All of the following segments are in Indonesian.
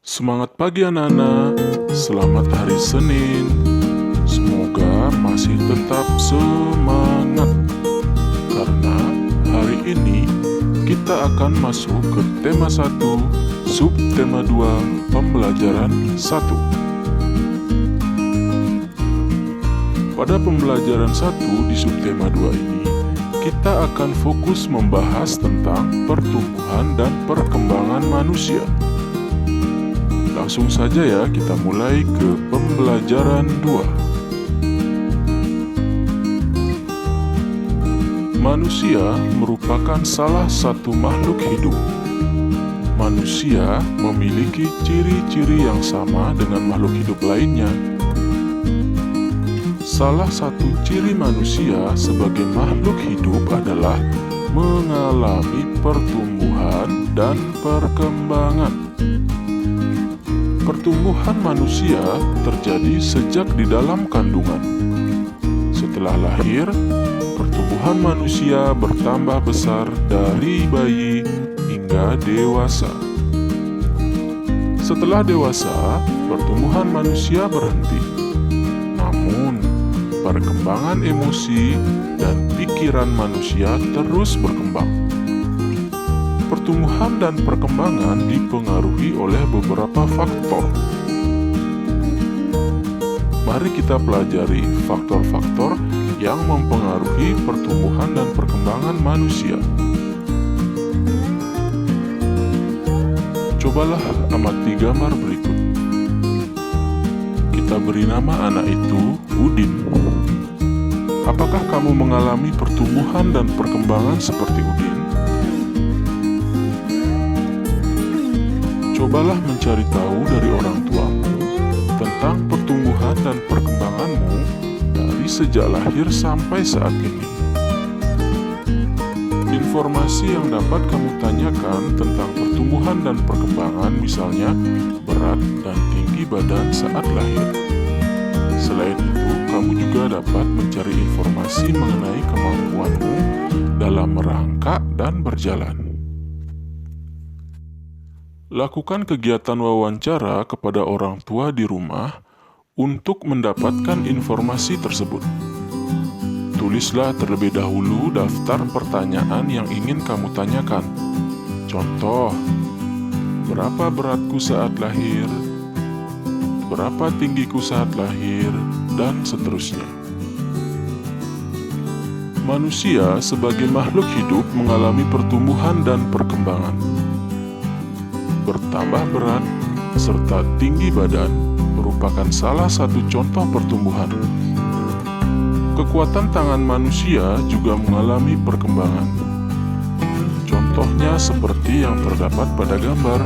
Semangat pagi anak-anak, selamat hari Senin. Semoga masih tetap semangat karena hari ini kita akan masuk ke tema 1, subtema 2, pembelajaran 1. Pada pembelajaran 1 di subtema 2 ini, kita akan fokus membahas tentang pertumbuhan dan perkembangan manusia. Langsung saja ya, kita mulai ke pembelajaran 2. Manusia merupakan salah satu makhluk hidup. Manusia memiliki ciri-ciri yang sama dengan makhluk hidup lainnya. Salah satu ciri manusia sebagai makhluk hidup adalah mengalami pertumbuhan dan perkembangan. Pertumbuhan manusia terjadi sejak di dalam kandungan. Setelah lahir, pertumbuhan manusia bertambah besar dari bayi hingga dewasa. Setelah dewasa, pertumbuhan manusia berhenti. Namun, perkembangan emosi dan pikiran manusia terus berkembang. Pertumbuhan dan perkembangan dipengaruhi oleh beberapa faktor. Mari kita pelajari faktor-faktor yang mempengaruhi pertumbuhan dan perkembangan manusia. Cobalah amati gambar berikut. Kita beri nama anak itu Udin. Apakah kamu mengalami pertumbuhan dan perkembangan seperti Udin? Cobalah mencari tahu dari orang tuamu tentang pertumbuhan dan perkembanganmu dari sejak lahir sampai saat ini. Informasi yang dapat kamu tanyakan tentang pertumbuhan dan perkembangan, misalnya berat dan tinggi badan saat lahir. Selain itu, kamu juga dapat mencari informasi mengenai kemampuanmu dalam merangkak dan berjalan. Lakukan kegiatan wawancara kepada orang tua di rumah untuk mendapatkan informasi tersebut. Tulislah terlebih dahulu daftar pertanyaan yang ingin kamu tanyakan. Contoh, berapa beratku saat lahir, berapa tinggiku saat lahir, dan seterusnya. Manusia sebagai makhluk hidup mengalami pertumbuhan dan perkembangan. Bertambah berat serta tinggi badan merupakan salah satu contoh pertumbuhan. Kekuatan tangan manusia juga mengalami perkembangan. Contohnya seperti yang terdapat pada gambar.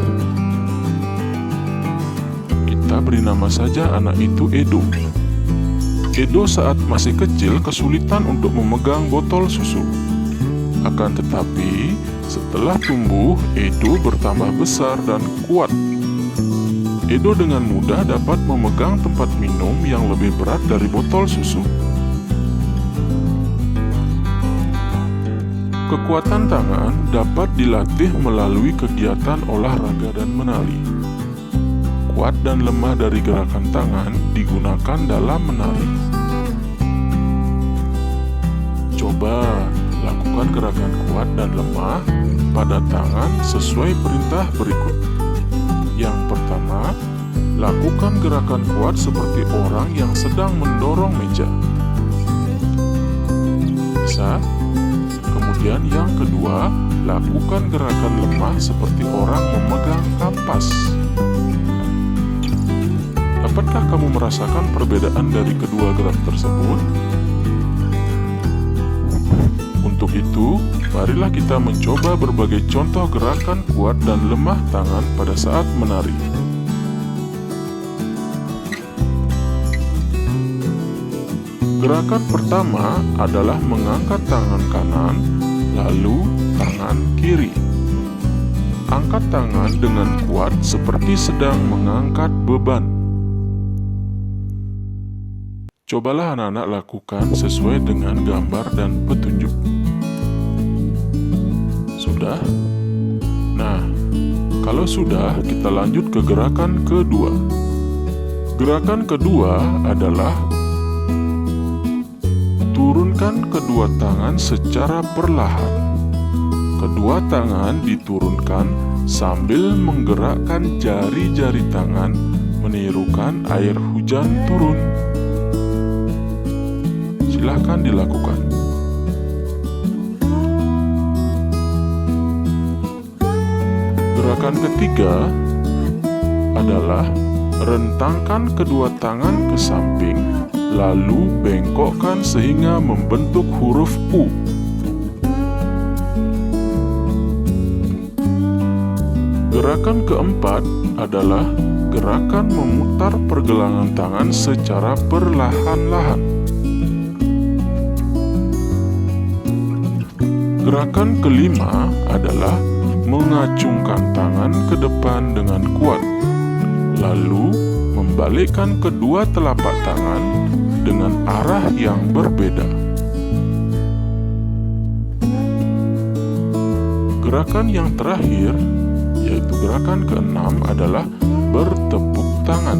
Kita beri nama saja anak itu Edo. Edo saat masih kecil kesulitan untuk memegang botol susu. Akan tetapi, setelah tumbuh, Edo bertambah besar dan kuat. Edo dengan mudah dapat memegang tempat minum yang lebih berat dari botol susu. Kekuatan tangan dapat dilatih melalui kegiatan olahraga dan menari. Kuat dan lemah dari gerakan tangan digunakan dalam menari. Coba lakukan gerakan kuat dan lemah pada tangan sesuai perintah berikut. Yang pertama, lakukan gerakan kuat seperti orang yang sedang mendorong meja. Bisa? Kemudian yang kedua, lakukan gerakan lemah seperti orang memegang kampas. Dapatkah kamu merasakan perbedaan dari kedua gerak tersebut? Untuk itu, marilah kita mencoba berbagai contoh gerakan kuat dan lemah tangan pada saat menari. Gerakan pertama adalah mengangkat tangan kanan, lalu tangan kiri. Angkat tangan dengan kuat seperti sedang mengangkat beban. Cobalah anak-anak lakukan sesuai dengan gambar dan petunjuk. Sudah? Nah, Kalau sudah, kita lanjut ke gerakan kedua. Gerakan kedua adalah turunkan kedua tangan secara perlahan. Kedua tangan diturunkan sambil menggerakkan jari-jari tangan menirukan air hujan turun. Silahkan dilakukan. Gerakan ketiga adalah rentangkan kedua tangan ke samping, lalu bengkokkan sehingga membentuk huruf U. Gerakan keempat adalah gerakan memutar pergelangan tangan secara perlahan-lahan. Gerakan kelima adalah mengacungkan tangan ke depan dengan kuat, lalu membalikkan kedua telapak tangan dengan arah yang berbeda. Gerakan yang terakhir, yaitu gerakan keenam, adalah bertepuk tangan.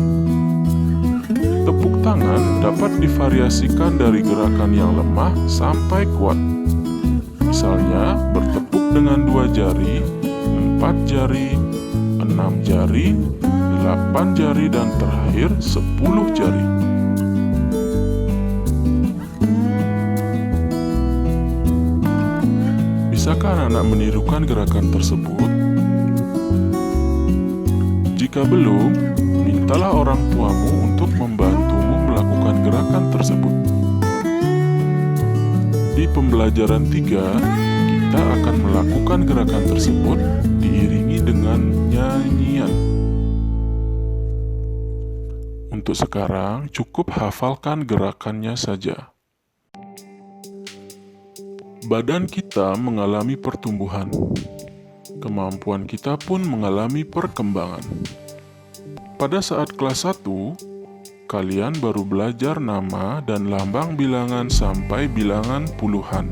Tepuk tangan dapat divariasikan dari gerakan yang lemah sampai kuat. Misalnya, bertepuk dengan 2 jari, 4 jari, 6 jari, 8 jari, dan terakhir 10 jari. Bisakah anak-anak menirukan gerakan tersebut? Jika belum, mintalah orang tuamu untuk membantumu melakukan gerakan tersebut. Di pembelajaran 3, kita akan melakukan gerakan tersebut diiringi dengan nyanyian. Untuk sekarang, cukup hafalkan gerakannya saja. Badan kita mengalami pertumbuhan. Kemampuan kita pun mengalami perkembangan. Pada saat kelas 1, kalian baru belajar nama dan lambang bilangan sampai bilangan puluhan.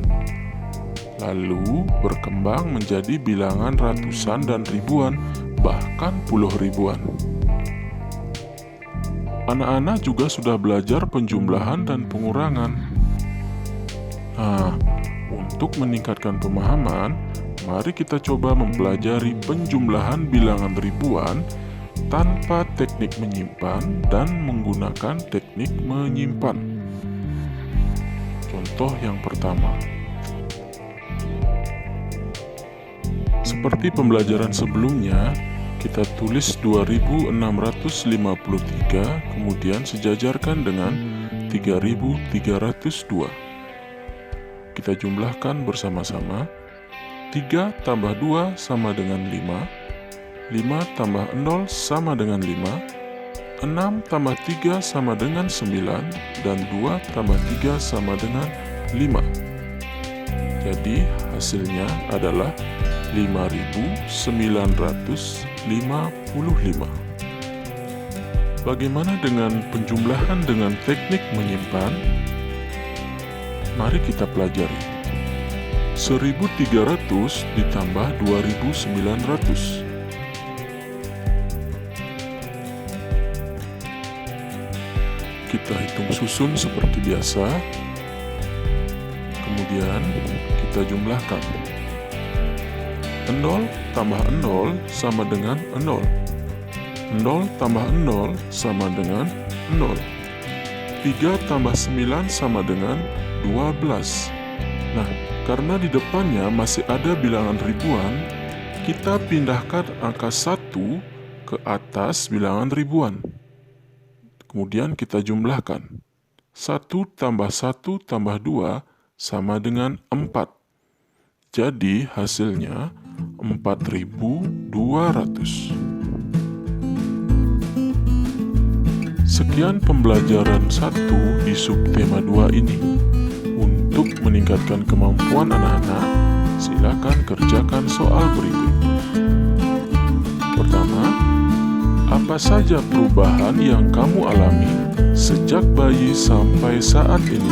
Lalu berkembang menjadi bilangan ratusan dan ribuan, bahkan puluh ribuan. Anak-anak juga sudah belajar penjumlahan dan pengurangan. Nah, untuk meningkatkan pemahaman, mari kita coba mempelajari penjumlahan bilangan ribuan tanpa teknik menyimpan dan menggunakan teknik menyimpan. Contoh yang pertama. Seperti pembelajaran sebelumnya, kita tulis 2653, kemudian sejajarkan dengan 3302. Kita jumlahkan bersama-sama. 3 tambah 2 sama dengan 5, 5 tambah 0 sama dengan 5, 6 tambah 3 sama dengan 9, dan 2 tambah 3 sama dengan 5. Jadi hasilnya adalah 5.955. Bagaimana dengan penjumlahan dengan teknik menyimpan? Mari kita pelajari. 1.300 ditambah 2.900. Kita hitung susun seperti biasa. Kemudian kita jumlahkan. 0 tambah 0 sama dengan 0. 0 tambah 0 sama dengan 0. 3 tambah 9 sama dengan 12. Nah, karena di depannya masih ada bilangan ribuan, kita pindahkan angka 1 ke atas bilangan ribuan. Kemudian kita jumlahkan. 1 tambah 1 tambah 2 sama dengan 4. Jadi hasilnya 4.200. Sekian pembelajaran 1 di subtema 2 ini. Untuk meningkatkan kemampuan anak-anak, silakan kerjakan soal berikut. Pertama, apa saja perubahan yang kamu alami sejak bayi sampai saat ini?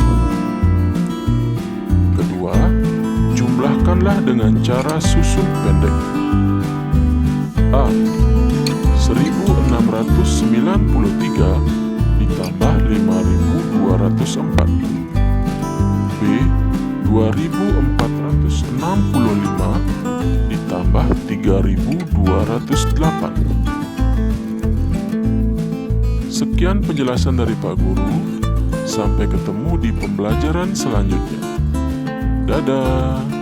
Kedua, jumlahkanlah dengan cara susun pendek. A. 1693 ditambah 5204. B. 2465 ditambah 3208. Sekian penjelasan dari Pak Guru. Sampai ketemu di pembelajaran selanjutnya. Dadah.